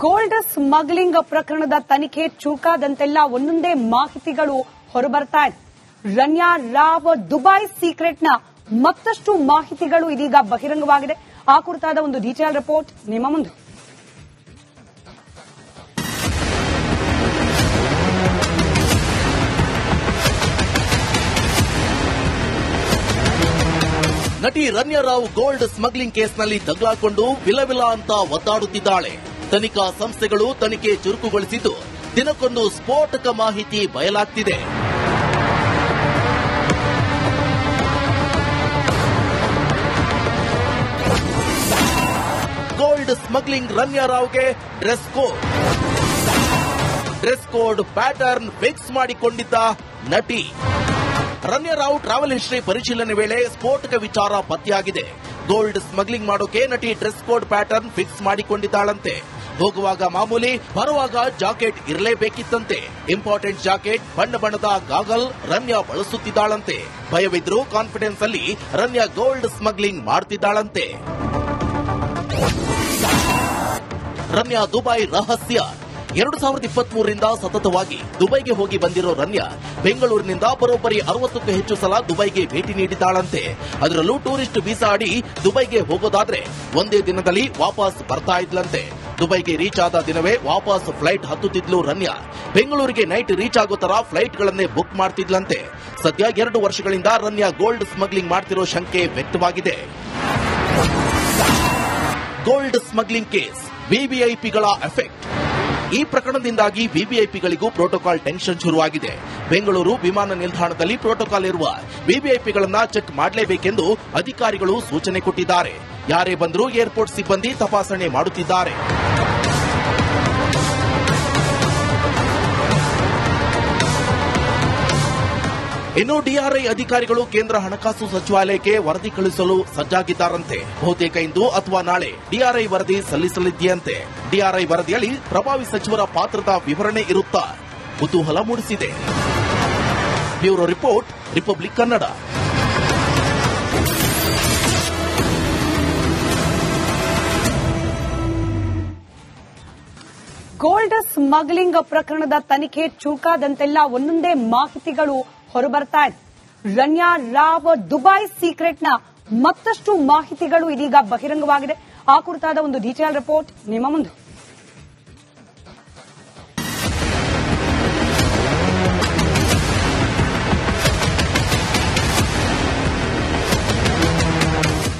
Gold smuggling ಪ್ರಕರಣದ ತನಿಖೆ ಚುರುಕಾದಂತೆಲ್ಲ ಒಂದೊಂದೇ ಮಾಹಿತಿಗಳು ಹೊರಬರ್ತಾ ಇದೆ. ರನ್ಯಾ ರಾವ್ ದುಬೈ ಸೀಕ್ರೆಟ್ನ ಮತ್ತಷ್ಟು ಮಾಹಿತಿಗಳು ಇದೀಗ ಬಹಿರಂಗವಾಗಿದೆ. ಆ ಕುರಿತಾದ ಒಂದು ಡೀಟೇಲ್ ರಿಪೋರ್ಟ್ ನಿಮ್ಮ ಮುಂದೆ. ನಟಿ ರನ್ಯಾ ರಾವ್ ಗೋಲ್ಡ್ ಸ್ಮಗ್ಲಿಂಗ್ ಕೇಸ್ನಲ್ಲಿ ತಗಲಾಕೊಂಡು ವಿಲವಿಲ ಅಂತ ಒದ್ದಾಡುತ್ತಿದ್ದಾಳೆ. ತನಿಖಾ ಸಂಸ್ಥೆಗಳು ತನಿಖೆ ಚುರುಕುಗೊಳಿಸಿದ್ದು ದಿನಕ್ಕೊಂದು ಸ್ಫೋಟಕ ಮಾಹಿತಿ ಬಯಲಾಗ್ತಿದೆ. ಗೋಲ್ಡ್ ಸ್ಮಗ್ಲಿಂಗ್ ರನ್ಯಾ ರಾವ್ಗೆ ಡ್ರೆಸ್ ಕೋಡ್ ಪ್ಯಾಟರ್ನ್ ಫಿಕ್ಸ್ ಮಾಡಿಕೊಂಡಿದ್ದ ನಟಿ. ರನ್ಯಾ ರಾವ್ ಟ್ರಾವೆಲ್ ಹಿಸ್ಟರಿ ಪರಿಶೀಲನೆ ವೇಳೆ ಸ್ಫೋಟಕ ವಿಚಾರ ಪತ್ತೆಯಾಗಿದೆ. ಗೋಲ್ಡ್ ಸ್ಮಗ್ಲಿಂಗ್ ಮಾಡೋಕೆ ನಟಿ ಡ್ರೆಸ್ ಕೋಡ್ ಪ್ಯಾಟರ್ನ್ ಫಿಕ್ಸ್ ಮಾಡಿಕೊಂಡಿದ್ದಾಳಂತೆ. ಹೋಗುವಾಗ ಮಾಮೂಲಿ, ಬರುವಾಗ ಜಾಕೆಟ್ ಇರಲೇಬೇಕಿತ್ತಂತೆ. ಇಂಪಾರ್ಟೆಂಟ್ ಜಾಕೆಟ್, ಬಣ್ಣ ಬಣ್ಣದ ಗಾಗಲ್ ರನ್ಯಾ ಬಳಸುತ್ತಿದ್ದಾಳಂತೆ. ಭಯವಿದ್ರು ಕಾನ್ಫಿಡೆನ್ಸ್ ಅಲ್ಲಿ ರನ್ಯಾ ಗೋಲ್ಡ್ ಸ್ಮಗ್ಲಿಂಗ್ ಮಾಡ್ತಿದ್ದಾಳಂತೆ. ರನ್ಯಾ ದುಬೈ ರಹಸ್ಯ. 2023ರಿಂದ ಸತತವಾಗಿ ದುಬೈಗೆ ಹೋಗಿ ಬಂದಿರೋ ರನ್ಯಾ ಬೆಂಗಳೂರಿನಿಂದ ಬರೋಬ್ಬರಿ 60ಕ್ಕೂ ಹೆಚ್ಚು ಸಲ ದುಬೈಗೆ ಭೇಟಿ ನೀಡಿದ್ದಾಳಂತೆ. ಅದರಲ್ಲೂ ಟೂರಿಸ್ಟ್ ವೀಸಾ ಅಡಿ ದುಬೈಗೆ ಹೋಗೋದಾದ್ರೆ ಒಂದೇ ದಿನದಲ್ಲಿ ವಾಪಸ್ ಬರ್ತಾ ಇದ್ಲಂತೆ. ದುಬೈಗೆ ರೀಚ್ ಆದ ದಿನವೇ ವಾಪಸ್ ಫ್ಲೈಟ್ ಹತ್ತುತ್ತಿದ್ಲು ರನ್ಯಾ. ಬೆಂಗಳೂರಿಗೆ ನೈಟ್ ರೀಚ್ ಆಗೋ ತರ ಫ್ಲೈಟ್ಗಳನ್ನೇ ಬುಕ್ ಮಾಡ್ತಿದ್ಲಂತೆ. ಸದ್ಯ 2 ವರ್ಷಗಳಿಂದ ರನ್ಯಾ ಗೋಲ್ಡ್ ಸ್ಮಗ್ಲಿಂಗ್ ಮಾಡ್ತಿರೋ ಶಂಕೆ ವ್ಯಕ್ತವಾಗಿದೆ. ಗೋಲ್ಡ್ ಸ್ಮಗ್ಲಿಂಗ್ ಕೇಸ್, ವಿವಿಐಪಿಗಳ ಎಫೆಕ್ಟ್. ಈ ಪ್ರಕರಣದಿಂದಾಗಿ ವಿವಿಐಪಿಗಳಿಗೂ ಪ್ರೋಟೋಕಾಲ್ ಟೆನ್ಷನ್ ಶುರುವಾಗಿದೆ. ಬೆಂಗಳೂರು ವಿಮಾನ ನಿಲ್ದಾಣದಲ್ಲಿ ಪ್ರೋಟೋಕಾಲ್ ಇರುವ ವಿವಿಐಪಿಗಳನ್ನ ಚೆಕ್ ಮಾಡಲೇಬೇಕೆಂದು ಅಧಿಕಾರಿಗಳು ಸೂಚನೆ ಕೊಟ್ಟಿದ್ದಾರೆ. ಯಾರೇ ಬಂದರೂ ಏರ್ಪೋರ್ಟ್ ಸಿಬ್ಬಂದಿ ತಪಾಸಣೆ ಮಾಡುತ್ತಿದ್ದಾರೆ. ಇನ್ನು ಡಿಆರ್ಐ ಅಧಿಕಾರಿಗಳು ಕೇಂದ್ರ ಹಣಕಾಸು ಸಚಿವಾಲಯಕ್ಕೆ ವರದಿ ಕಳುಹಿಸಲು ಸಜ್ಜಾಗಿದ್ದಾರಂತೆ. ಬಹುತೇಕ ಇಂದು ಅಥವಾ ನಾಳೆ ಡಿಆರ್ಐ ವರದಿ ಸಲ್ಲಿಸಲಿದೆಯಂತೆ. ಡಿಆರ್ಐ ವರದಿಯಲ್ಲಿ ಪ್ರಭಾವಿ ಸಚಿವರ ಪಾತ್ರದ ವಿವರಣೆ ಇರುತ್ತಾ ಕುತೂಹಲ ಮೂಡಿಸಿದೆ. Bureau report, republic Kannada. Gold smuggling ಪ್ರಕರಣದ ತನಿಖೆ ಚುರುಕಾದಂತೆಲ್ಲ ಒಂದೊಂದೇ ಮಾಹಿತಿಗಳು ಹೊರಬರ್ತಾ ಇದೆ. ರನ್ಯಾ ರಾವ್ ದುಬೈ ಸೀಕ್ರೆಟ್ನ ಮತ್ತಷ್ಟು ಮಾಹಿತಿಗಳು ಇದೀಗ ಬಹಿರಂಗವಾಗಿದೆ. ಆ ಕುರಿತಾದ ಒಂದು ಡೀಟೇಲ್ ರಿಪೋರ್ಟ್ ನಿಮ್ಮ ಮುಂದೆ.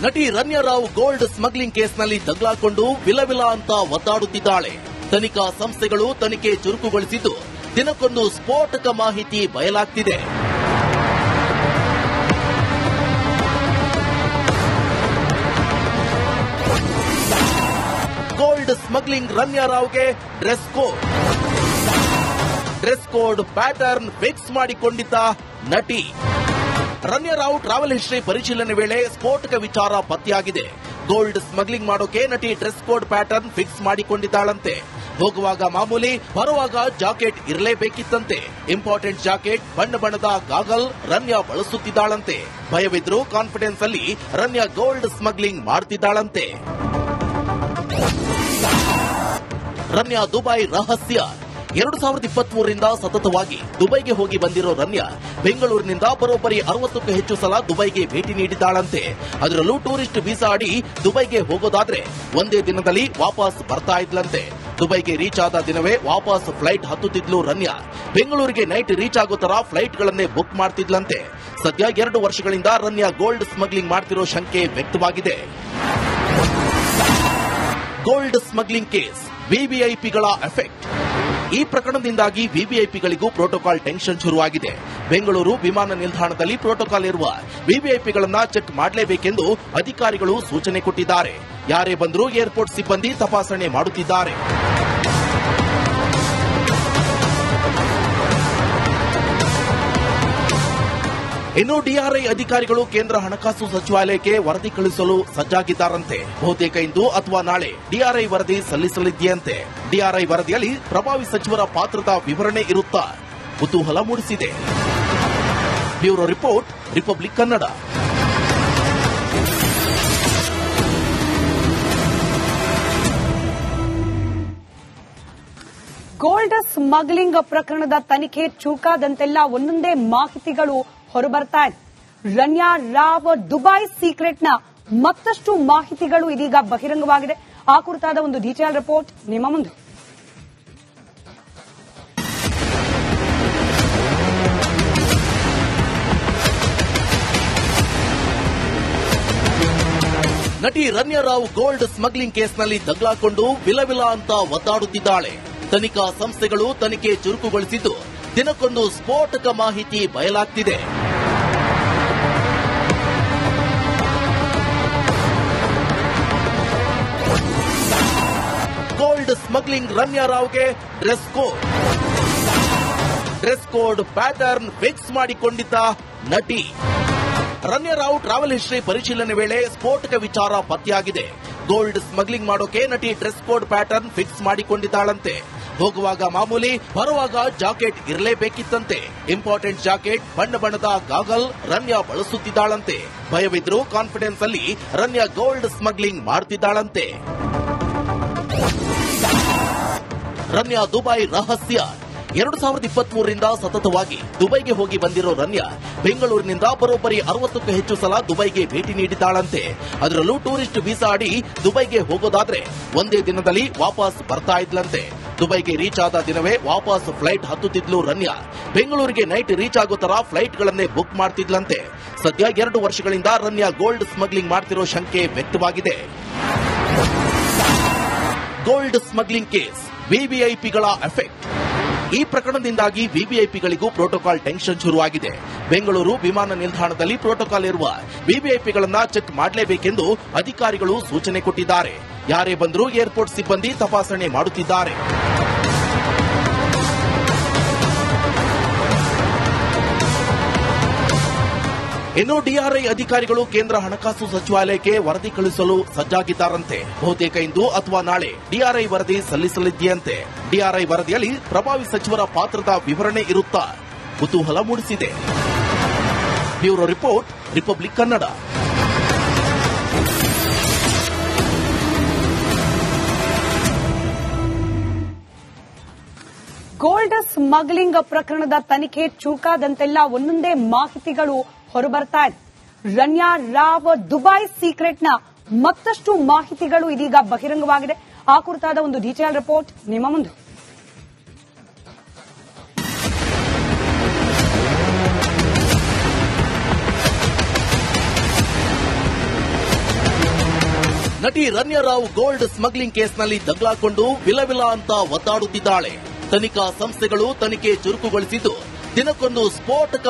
ನಟಿ ರನ್ಯಾ ರಾವ್ ಗೋಲ್ಡ್ ಸ್ಮಗ್ಲಿಂಗ್ ಕೇಸ್ನಲ್ಲಿ ತಗಲಾಕೊಂಡು ವಿಲವಿಲ ಅಂತ ಒದ್ದಾಡುತ್ತಿದ್ದಾಳೆ. ತನಿಖಾ ಸಂಸ್ಥೆಗಳು ತನಿಖೆ ಚುರುಕುಗೊಳಿಸಿದ್ದು ದಿನಕ್ಕೊಂದು ಸ್ಫೋಟಕ ಮಾಹಿತಿ ಬಯಲಾಗ್ತಿದೆ. ಗೋಲ್ಡ್ ಸ್ಮಗ್ಲಿಂಗ್ ರನ್ಯಾ ರಾವ್ಗೆ ಡ್ರೆಸ್ ಕೋಡ್ ಪ್ಯಾಟರ್ನ್ ಫಿಕ್ಸ್ ಮಾಡಿಕೊಂಡಿದ್ದ ನಟಿ. ರನ್ಯಾ ರಾವ್ ಟ್ರಾವೆಲ್ ಹಿಸ್ಟರಿ ಪರಿಶೀಲನೆ ವೇಳೆ ಸ್ಫೋಟಕ ವಿಚಾರ ಪತ್ತೆಯಾಗಿದೆ. ಗೋಲ್ಡ್ ಸ್ಮಗ್ಲಿಂಗ್ ಮಾಡೋಕೆ ನಟಿ ಡ್ರೆಸ್ ಕೋಡ್ ಪ್ಯಾಟರ್ನ್ ಫಿಕ್ಸ್ ಮಾಡಿಕೊಂಡಿದ್ದಾಳಂತೆ. ಹೋಗುವಾಗ ಮಾಮೂಲಿ, ಬರುವಾಗ ಜಾಕೆಟ್ ಇರಲೇಬೇಕಿತ್ತಂತೆ. ಇಂಪಾರ್ಟೆಂಟ್ ಜಾಕೆಟ್, ಬಣ್ಣ ಬಣ್ಣದ ಗಾಗಲ್ ರನ್ಯಾ ಬಳಸುತ್ತಿದ್ದಾಳಂತೆ. ಭಯವಿದ್ರು ಕಾನ್ಫಿಡೆನ್ಸ್ ಅಲ್ಲಿ ರನ್ಯಾ ಗೋಲ್ಡ್ ಸ್ಮಗ್ಲಿಂಗ್ ಮಾಡ್ತಿದ್ದಾಳಂತೆ. ರನ್ಯಾ ದುಬೈ ರಹಸ್ಯ. 2023ರಿಂದ ಸತತವಾಗಿ ದುಬೈಗೆ ಹೋಗಿ ಬಂದಿರೋ ರನ್ಯಾ ಬೆಂಗಳೂರಿನಿಂದ ಬರೋಬ್ಬರಿ 60ಕ್ಕೂ ಹೆಚ್ಚು ಸಲ ದುಬೈಗೆ ಭೇಟಿ ನೀಡಿದ್ದಾಳಂತೆ. ಅದರಲ್ಲೂ ಟೂರಿಸ್ಟ್ ವೀಸಾ ಅಡಿ ದುಬೈಗೆ ಹೋಗೋದಾದ್ರೆ ಒಂದೇ ದಿನದಲ್ಲಿ ವಾಪಸ್ ಬರ್ತಾ ಇದ್ಲಂತೆ. ದುಬೈಗೆ ರೀಚ್ ಆದ ದಿನವೇ ವಾಪಸ್ ಫ್ಲೈಟ್ ಹತ್ತುತ್ತಿದ್ಲು ರನ್ಯಾ. ಬೆಂಗಳೂರಿಗೆ ನೈಟ್ ರೀಚ್ ಆಗೋ ತರ ಫ್ಲೈಟ್ಗಳನ್ನೇ ಬುಕ್ ಮಾಡ್ತಿದ್ಲಂತೆ. ಸದ್ಯ 2 ವರ್ಷಗಳಿಂದ ರನ್ಯಾ ಗೋಲ್ಡ್ ಸ್ಮಗ್ಲಿಂಗ್ ಮಾಡ್ತಿರೋ ಶಂಕೆ ವ್ಯಕ್ತವಾಗಿದೆ. ಗೋಲ್ಡ್ ಸ್ಮಗ್ಲಿಂಗ್ ಕೇಸ್, ವಿವಿಐಪಿಗಳ ಎಫೆಕ್ಟ್. ಈ ಪ್ರಕರಣದಿಂದಾಗಿ ವಿವಿಐಪಿಗಳಿಗೂ ಪ್ರೋಟೋಕಾಲ್ ಟೆನ್ಷನ್ ಶುರುವಾಗಿದೆ. ಬೆಂಗಳೂರು ವಿಮಾನ ನಿಲ್ದಾಣದಲ್ಲಿ ಪ್ರೋಟೋಕಾಲ್ ಇರುವ ವಿವಿಐಪಿಗಳನ್ನ ಚೆಕ್ ಮಾಡಲೇಬೇಕೆಂದು ಅಧಿಕಾರಿಗಳು ಸೂಚನೆ ಕೊಟ್ಟಿದ್ದಾರೆ. ಯಾರೇ ಬಂದರೂ ಏರ್ಪೋರ್ಟ್ ಸಿಬ್ಬಂದಿ ತಪಾಸಣೆ ಮಾಡುತ್ತಿದ್ದಾರೆ. ಇನ್ನು ಡಿಆರ್ಐ ಅಧಿಕಾರಿಗಳು ಕೇಂದ್ರ ಹಣಕಾಸು ಸಚಿವಾಲಯಕ್ಕೆ ವರದಿ ಕಳುಹಿಸಲು ಸಜ್ಜಾಗಿದ್ದಾರಂತೆ. ಬಹುತೇಕ ಇಂದು ಅಥವಾ ನಾಳೆ ಡಿಆರ್ಐ ವರದಿ ಸಲ್ಲಿಸಲಿದೆಯಂತೆ. ಡಿಆರ್ಐ ವರದಿಯಲ್ಲಿ ಪ್ರಭಾವಿ ಸಚಿವರ ಪಾತ್ರದ ವಿವರಣೆ ಇರುತ್ತಾ ಕುತೂಹಲ ಮೂಡಿಸಿದೆ. Bureau report, republic Kannada. Gold smuggling ಪ್ರಕರಣದ ತನಿಖೆ ಚುರುಕಾದಂತೆಲ್ಲ ಒಂದೊಂದೇ ಮಾಹಿತಿಗಳು ಹೊರಬರ್ತಾ ಇದೆ. ರನ್ಯಾ ರಾವ್ ದುಬೈ ಸೀಕ್ರೆಟ್ನ ಮತ್ತಷ್ಟು ಮಾಹಿತಿಗಳು ಇದೀಗ ಬಹಿರಂಗವಾಗಿದೆ. ಆ ಕುರಿತಾದ ಒಂದು ಡೀಟೇಲ್ ರಿಪೋರ್ಟ್ ನಿಮ್ಮ ಮುಂದೆ. ನಟಿ ರನ್ಯಾ ರಾವ್ ಗೋಲ್ಡ್ ಸ್ಮಗ್ಲಿಂಗ್ ಕೇಸ್ನಲ್ಲಿ ತಗಲಾಕೊಂಡು ವಿಲವಿಲ ಅಂತ ಒದ್ದಾಡುತ್ತಿದ್ದಾಳೆ. ತನಿಖಾ ಸಂಸ್ಥೆಗಳು ತನಿಖೆ ಚುರುಕುಗೊಳಿಸಿದ್ದು ದಿನಕ್ಕೊಂದು ಸ್ಫೋಟಕ ಮಾಹಿತಿ ಬಯಲಾಗ್ತಿದೆ. ಗೋಲ್ಡ್ ಸ್ಮಗ್ಲಿಂಗ್ ರನ್ಯಾ ರಾವ್ಗೆ ಡ್ರೆಸ್ ಕೋಡ್ ಪ್ಯಾಟರ್ನ್ ಫಿಕ್ಸ್ ಮಾಡಿಕೊಂಡಿದ್ದ ನಟಿ. ರನ್ಯಾ ರಾವ್ ಟ್ರಾವೆಲ್ ಹಿಸ್ಟರಿ ಪರಿಶೀಲನೆ ವೇಳೆ ಸ್ಫೋಟಕ ವಿಚಾರ ಪತ್ತೆಯಾಗಿದೆ. ಗೋಲ್ಡ್ ಸ್ಮಗ್ಲಿಂಗ್ ಮಾಡೋಕೆ ನಟಿ ಡ್ರೆಸ್ ಕೋಡ್ ಪ್ಯಾಟರ್ನ್ ಫಿಕ್ಸ್ ಮಾಡಿಕೊಂಡಿದ್ದಾಳಂತೆ. ಹೋಗುವಾಗ ಮಾಮೂಲಿ, ಬರುವಾಗ ಜಾಕೆಟ್ ಇರಲೇಬೇಕಿತ್ತಂತೆ. ಇಂಪಾರ್ಟೆಂಟ್ ಜಾಕೆಟ್, ಬಣ್ಣ ಬಣ್ಣದ ಗಾಗಲ್ ರನ್ಯಾ ಬಳಸುತ್ತಿದ್ದಾಳಂತೆ. ಭಯವಿದ್ರೂ ಕಾನ್ಫಿಡೆನ್ಸ್ ಅಲ್ಲಿ ರನ್ಯಾ ಗೋಲ್ಡ್ ಸ್ಮಗ್ಲಿಂಗ್ ಮಾಡ್ತಿದ್ದಾಳಂತೆ. ರನ್ಯಾ ದುಬೈ ರಹಸ್ಯ. 2023ರಿಂದ ಸತತವಾಗಿ ದುಬೈಗೆ ಹೋಗಿ ಬಂದಿರೋ ರನ್ಯಾ ಬೆಂಗಳೂರಿನಿಂದ ಬರೋಬ್ಬರಿ 60ಕ್ಕೂ ಹೆಚ್ಚು ಸಲ ದುಬೈಗೆ ಭೇಟಿ ನೀಡಿದ್ದಾಳಂತೆ. ಅದರಲ್ಲೂ ಟೂರಿಸ್ಟ್ ವೀಸಾ ಅಡಿ ದುಬೈಗೆ ಹೋಗೋದಾದ್ರೆ ಒಂದೇ ದಿನದಲ್ಲಿ ವಾಪಸ್ ಬರ್ತಾ ಇದ್ಲಂತೆ. ದುಬೈಗೆ ರೀಚ್ ಆದ ದಿನವೇ ವಾಪಸ್ ಫ್ಲೈಟ್ ಹತ್ತುತ್ತಿದ್ಲು ರನ್ಯಾ. ಬೆಂಗಳೂರಿಗೆ ನೈಟ್ ರೀಚ್ ಆಗೋ ತರ ಫ್ಲೈಟ್ಗಳನ್ನೇ ಬುಕ್ ಮಾಡ್ತಿದ್ಲಂತೆ. ಸದ್ಯ 2 ವರ್ಷಗಳಿಂದ ರನ್ಯಾ ಗೋಲ್ಡ್ ಸ್ಮಗ್ಲಿಂಗ್ ಮಾಡ್ತಿರೋ ಶಂಕೆ ವ್ಯಕ್ತವಾಗಿದೆ. ಗೋಲ್ಡ್ ಸ್ಮಗ್ಲಿಂಗ್ ಕೇಸ್, ವಿವಿಐಪಿಗಳ ಎಫೆಕ್ಟ್. ಈ ಪ್ರಕರಣದಿಂದಾಗಿ ವಿವಿಐಪಿಗಳಿಗೂ ಪ್ರೋಟೋಕಾಲ್ ಟೆನ್ಷನ್ ಶುರುವಾಗಿದೆ. ಬೆಂಗಳೂರು ವಿಮಾನ ನಿಲ್ದಾಣದಲ್ಲಿ ಪ್ರೋಟೋಕಾಲ್ ಇರುವ ವಿವಿಐಪಿಗಳನ್ನ ಚೆಕ್ ಮಾಡಲೇಬೇಕೆಂದು ಅಧಿಕಾರಿಗಳು ಸೂಚನೆ ಕೊಟ್ಟಿದ್ದಾರೆ. ಯಾರೇ ಬಂದರೂ ಏರ್ಪೋರ್ಟ್ ಸಿಬ್ಬಂದಿ ತಪಾಸಣೆ ಮಾಡುತ್ತಿದ್ದಾರೆ. ಇನ್ನು ಡಿಆರ್ಐ ಅಧಿಕಾರಿಗಳು ಕೇಂದ್ರ ಹಣಕಾಸು ಸಚಿವಾಲಯಕ್ಕೆ ವರದಿ ಕಳುಹಿಸಲು ಸಜ್ಜಾಗಿದ್ದಾರಂತೆ. ಬಹುತೇಕ ಇಂದು ಅಥವಾ ನಾಳೆ ಡಿಆರ್ಐ ವರದಿ ಸಲ್ಲಿಸಲಿದೆಯಂತೆ. ಡಿಆರ್ಐ ವರದಿಯಲ್ಲಿ ಪ್ರಭಾವಿ ಸಚಿವರ ಪಾತ್ರದ ವಿವರಣೆ ಇರುತ್ತಾ ಕುತೂಹಲ ಮೂಡಿಸಿದೆ. Bureau report, republic Kannada. Gold smuggling ಪ್ರಕರಣದ ತನಿಖೆ ಚುರುಕಾದಂತೆಲ್ಲ ಒಂದೊಂದೇ ಮಾಹಿತಿಗಳು ಹೊರಬರ್ತಾ ಇದೆ. ರನ್ಯಾ ರಾವ್ ದುಬೈ ಸೀಕ್ರೆಟ್ನ ಮತ್ತಷ್ಟು ಮಾಹಿತಿಗಳು ಇದೀಗ ಬಹಿರಂಗವಾಗಿದೆ. ಆ ಕುರಿತಾದ ಒಂದು ಡೀಟೇಲ್ ರಿಪೋರ್ಟ್ ನಿಮ್ಮ ಮುಂದೆ. ನಟಿ ರನ್ಯಾ ರಾವ್ ಗೋಲ್ಡ್ ಸ್ಮಗ್ಲಿಂಗ್ ಕೇಸ್ನಲ್ಲಿ ತಗಲಾಕೊಂಡು ವಿಲವಿಲ ಅಂತ ಒದ್ದಾಡುತ್ತಿದ್ದಾಳೆ. ತನಿಖಾ ಸಂಸ್ಥೆಗಳು ತನಿಖೆ ಚುರುಕುಗೊಳಿಸಿದ್ದು ದಿನಕ್ಕೊಂದು ಸ್ಫೋಟಕ